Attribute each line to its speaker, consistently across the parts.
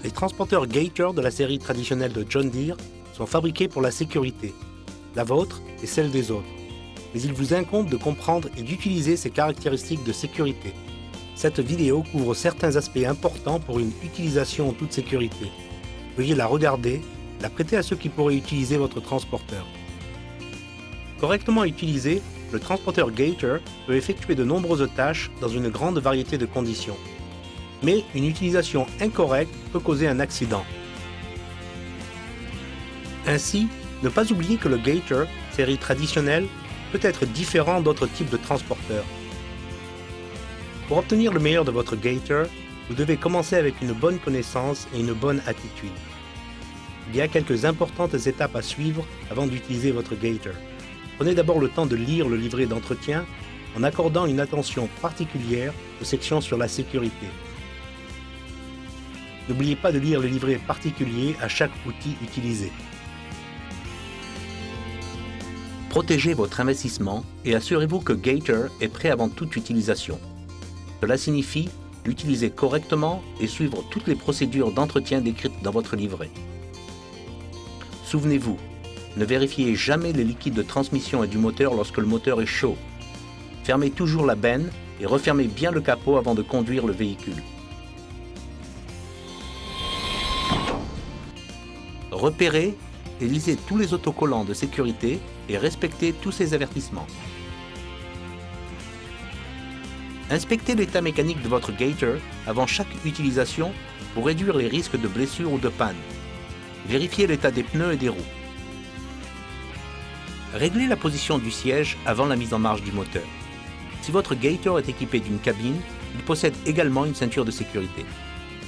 Speaker 1: Les transporteurs Gator de la série traditionnelle de John Deere sont fabriqués pour la sécurité, la vôtre et celle des autres. Mais il vous incombe de comprendre et d'utiliser ces caractéristiques de sécurité. Cette vidéo couvre certains aspects importants pour une utilisation en toute sécurité. Veuillez la regarder, la prêter à ceux qui pourraient utiliser votre transporteur. Correctement utilisé, le transporteur Gator peut effectuer de nombreuses tâches dans une grande variété de conditions. Mais une utilisation incorrecte peut causer un accident. Ainsi, ne pas oublier que le Gator, série traditionnelle, peut être différent d'autres types de transporteurs. Pour obtenir le meilleur de votre Gator, vous devez commencer avec une bonne connaissance et une bonne attitude. Il y a quelques importantes étapes à suivre avant d'utiliser votre Gator. Prenez d'abord le temps de lire le livret d'entretien en accordant une attention particulière aux sections sur la sécurité. N'oubliez pas de lire le livret particulier à chaque outil utilisé. Protégez votre investissement et assurez-vous que Gator est prêt avant toute utilisation. Cela signifie l'utiliser correctement et suivre toutes les procédures d'entretien décrites dans votre livret. Souvenez-vous, ne vérifiez jamais les liquides de transmission et du moteur lorsque le moteur est chaud. Fermez toujours la benne et refermez bien le capot avant de conduire le véhicule. Repérez et lisez tous les autocollants de sécurité et respectez tous ces avertissements. Inspectez l'état mécanique de votre Gator avant chaque utilisation pour réduire les risques de blessures ou de panne. Vérifiez l'état des pneus et des roues. Réglez la position du siège avant la mise en marche du moteur. Si votre Gator est équipé d'une cabine, il possède également une ceinture de sécurité.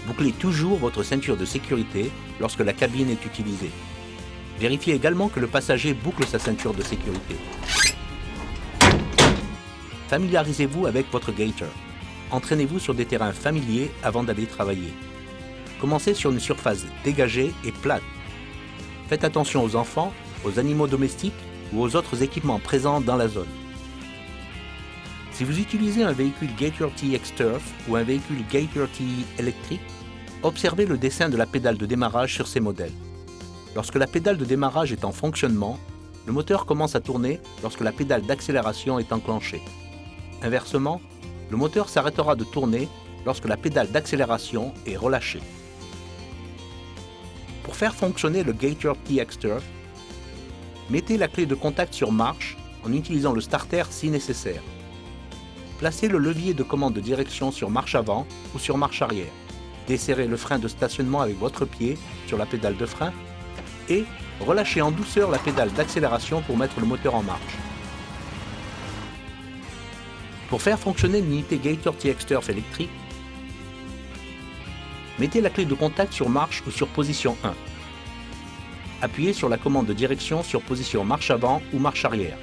Speaker 1: Bouclez toujours votre ceinture de sécurité lorsque la cabine est utilisée. Vérifiez également que le passager boucle sa ceinture de sécurité. Familiarisez-vous avec votre Gator. Entraînez-vous sur des terrains familiers avant d'aller travailler. Commencez sur une surface dégagée et plate. Faites attention aux enfants, aux animaux domestiques ou aux autres équipements présents dans la zone. Si vous utilisez un véhicule Gator TX Turf ou un véhicule Gator TE électrique, observez le dessin de la pédale de démarrage sur ces modèles. Lorsque la pédale de démarrage est en fonctionnement, le moteur commence à tourner lorsque la pédale d'accélération est enclenchée. Inversement, le moteur s'arrêtera de tourner lorsque la pédale d'accélération est relâchée. Pour faire fonctionner le Gator TX Turf, mettez la clé de contact sur marche en utilisant le starter si nécessaire. Placez le levier de commande de direction sur marche avant ou sur marche arrière. Desserrez le frein de stationnement avec votre pied sur la pédale de frein et relâchez en douceur la pédale d'accélération pour mettre le moteur en marche. Pour faire fonctionner l'unité Gator TX Turf électrique, mettez la clé de contact sur marche ou sur position 1. Appuyez sur la commande de direction sur position marche avant ou marche arrière.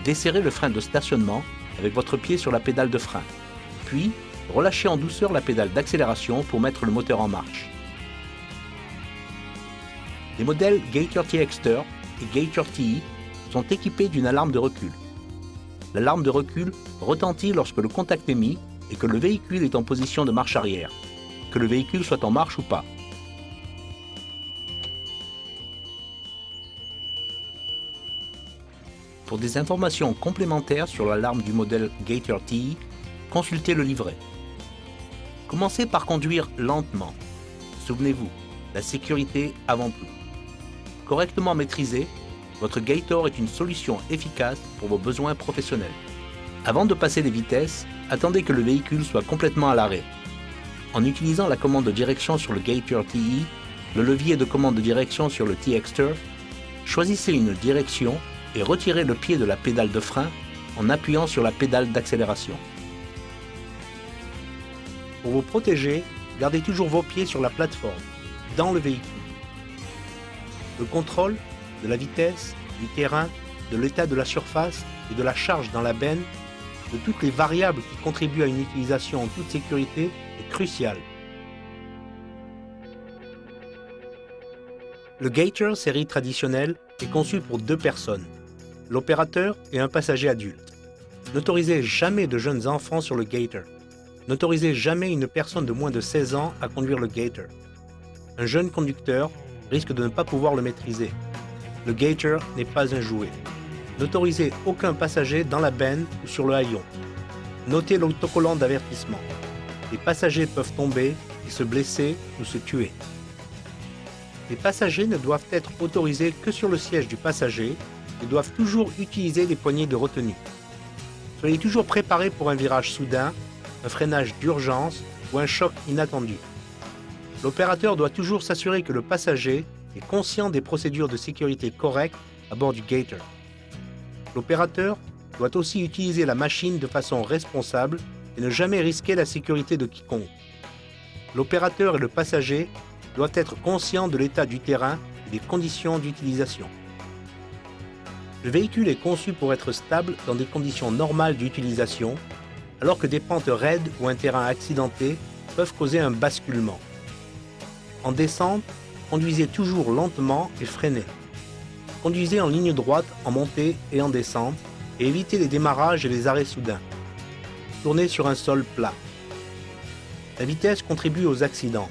Speaker 1: Desserrez le frein de stationnement avec votre pied sur la pédale de frein. Puis, relâchez en douceur la pédale d'accélération pour mettre le moteur en marche. Les modèles Gator TX Turf et Gator TE sont équipés d'une alarme de recul. L'alarme de recul retentit lorsque le contact est mis et que le véhicule est en position de marche arrière, que le véhicule soit en marche ou pas. Pour des informations complémentaires sur l'alarme du modèle Gator TE, consultez le livret. Commencez par conduire lentement. Souvenez-vous, la sécurité avant tout. Correctement maîtrisé, votre Gator est une solution efficace pour vos besoins professionnels. Avant de passer les vitesses, attendez que le véhicule soit complètement à l'arrêt. En utilisant la commande de direction sur le Gator TE, le levier de commande de direction sur le TX Turf, choisissez une direction et retirez le pied de la pédale de frein en appuyant sur la pédale d'accélération. Pour vous protéger, gardez toujours vos pieds sur la plateforme, dans le véhicule. Le contrôle de la vitesse, du terrain, de l'état de la surface et de la charge dans la benne, de toutes les variables qui contribuent à une utilisation en toute sécurité est crucial. Le Gator série traditionnelle est conçu pour 2 personnes, l'opérateur et un passager adulte. N'autorisez jamais de jeunes enfants sur le Gator. N'autorisez jamais une personne de moins de 16 ans à conduire le Gator. Un jeune conducteur risque de ne pas pouvoir le maîtriser. Le gator n'est pas un jouet. N'autorisez aucun passager dans la benne ou sur le haillon. Notez l'autocollant d'avertissement. Les passagers peuvent tomber et se blesser ou se tuer. Les passagers ne doivent être autorisés que sur le siège du passager et doivent toujours utiliser les poignées de retenue. Soyez toujours préparés pour un virage soudain, un freinage d'urgence ou un choc inattendu. L'opérateur doit toujours s'assurer que le passager est conscient des procédures de sécurité correctes à bord du gator. L'opérateur doit aussi utiliser la machine de façon responsable et ne jamais risquer la sécurité de quiconque. L'opérateur et le passager doivent être conscients de l'état du terrain et des conditions d'utilisation. Le véhicule est conçu pour être stable dans des conditions normales d'utilisation, alors que des pentes raides ou un terrain accidenté peuvent causer un basculement. En descente, conduisez toujours lentement et freinez. Conduisez en ligne droite en montée et en descente et évitez les démarrages et les arrêts soudains. Tournez sur un sol plat. La vitesse contribue aux accidents.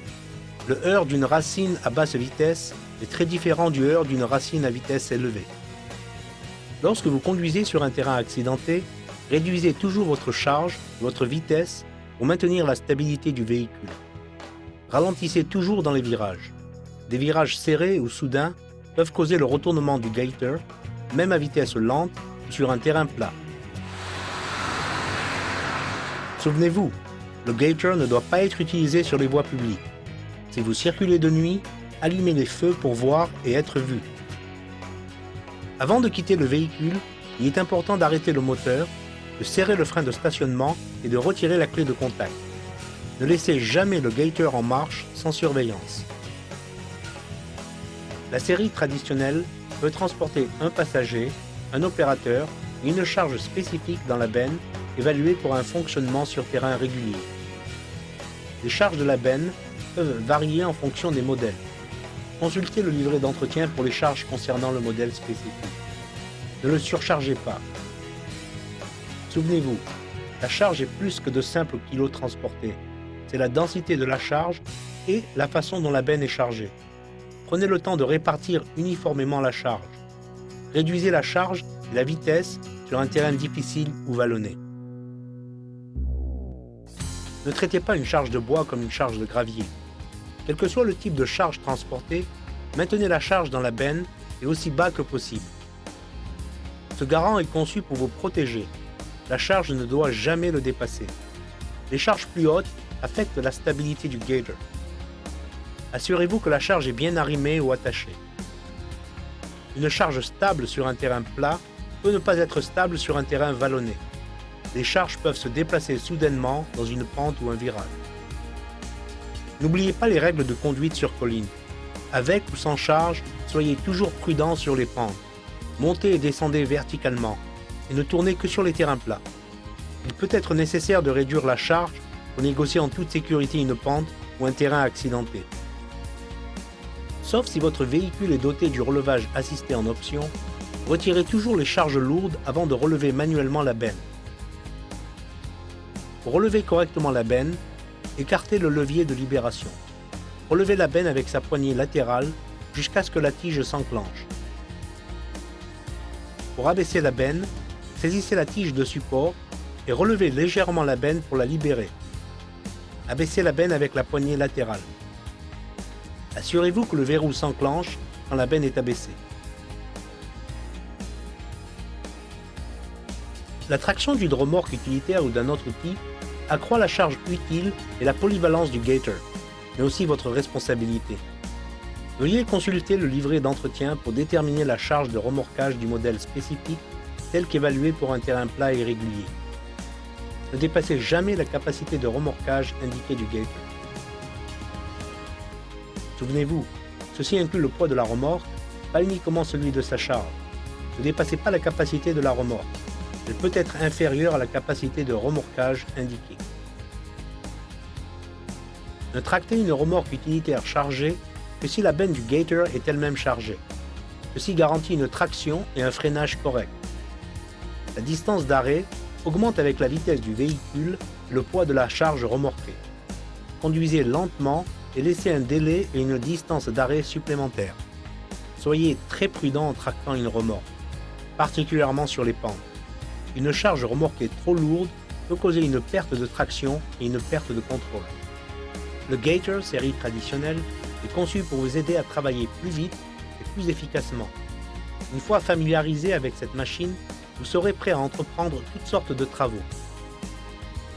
Speaker 1: Le heurt d'une racine à basse vitesse est très différent du heurt d'une racine à vitesse élevée. Lorsque vous conduisez sur un terrain accidenté, réduisez toujours votre charge, votre vitesse pour maintenir la stabilité du véhicule. Ralentissez toujours dans les virages. Des virages serrés ou soudains peuvent causer le retournement du gator, même à vitesse lente ou sur un terrain plat. Souvenez-vous, le gator ne doit pas être utilisé sur les voies publiques. Si vous circulez de nuit, allumez les feux pour voir et être vu. Avant de quitter le véhicule, il est important d'arrêter le moteur, de serrer le frein de stationnement et de retirer la clé de contact. Ne laissez jamais le gator en marche sans surveillance. La série traditionnelle peut transporter un passager, un opérateur et une charge spécifique dans la benne évaluée pour un fonctionnement sur terrain régulier. Les charges de la benne peuvent varier en fonction des modèles. Consultez le livret d'entretien pour les charges concernant le modèle spécifique. Ne le surchargez pas. Souvenez-vous, la charge est plus que de simples kilos transportés. C'est la densité de la charge et la façon dont la benne est chargée. Prenez le temps de répartir uniformément la charge. Réduisez la charge et la vitesse sur un terrain difficile ou vallonné. Ne traitez pas une charge de bois comme une charge de gravier. Quel que soit le type de charge transportée, maintenez la charge dans la benne et aussi bas que possible. Ce garant est conçu pour vous protéger. La charge ne doit jamais le dépasser. Les charges plus hautes affectent la stabilité du gator. Assurez-vous que la charge est bien arrimée ou attachée. Une charge stable sur un terrain plat peut ne pas être stable sur un terrain vallonné. Les charges peuvent se déplacer soudainement dans une pente ou un virage. N'oubliez pas les règles de conduite sur colline. Avec ou sans charge, soyez toujours prudent sur les pentes. Montez et descendez verticalement et ne tournez que sur les terrains plats. Il peut être nécessaire de réduire la charge pour négocier en toute sécurité une pente ou un terrain accidenté. Sauf si votre véhicule est doté du relevage assisté en option, retirez toujours les charges lourdes avant de relever manuellement la benne. Pour relever correctement la benne, écartez le levier de libération. Relevez la benne avec sa poignée latérale jusqu'à ce que la tige s'enclenche. Pour abaisser la benne, saisissez la tige de support et relevez légèrement la benne pour la libérer. Abaissez la benne avec la poignée latérale. Assurez-vous que le verrou s'enclenche quand la benne est abaissée. La traction d'une remorque utilitaire ou d'un autre type accroît la charge utile et la polyvalence du gator, mais aussi votre responsabilité. Veuillez consulter le livret d'entretien pour déterminer la charge de remorquage du modèle spécifique tel qu'évalué pour un terrain plat et régulier. Ne dépassez jamais la capacité de remorquage indiquée du gator. Souvenez-vous, ceci inclut le poids de la remorque, pas uniquement celui de sa charge. Ne dépassez pas la capacité de la remorque. Elle peut être inférieure à la capacité de remorquage indiquée. Ne tractez une remorque utilitaire chargée que si la benne du gator est elle-même chargée. Ceci garantit une traction et un freinage correct. La distance d'arrêt augmente avec la vitesse du véhicule et le poids de la charge remorquée. Conduisez lentement et laissez un délai et une distance d'arrêt supplémentaires. Soyez très prudent en tractant une remorque, particulièrement sur les pentes. Une charge remorquée trop lourde peut causer une perte de traction et une perte de contrôle. Le Gator série traditionnelle est conçu pour vous aider à travailler plus vite et plus efficacement. Une fois familiarisé avec cette machine, vous serez prêt à entreprendre toutes sortes de travaux.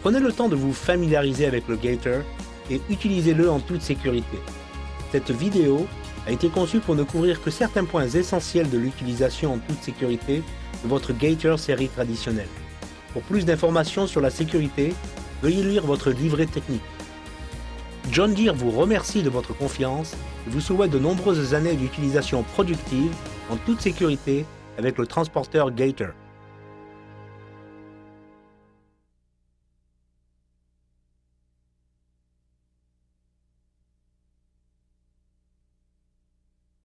Speaker 1: Prenez le temps de vous familiariser avec le Gator et utilisez-le en toute sécurité. Cette vidéo a été conçue pour ne couvrir que certains points essentiels de l'utilisation en toute sécurité de votre Gator série traditionnelle. Pour plus d'informations sur la sécurité, veuillez lire votre livret technique. John Deere vous remercie de votre confiance et vous souhaite de nombreuses années d'utilisation productive en toute sécurité avec le transporteur Gator.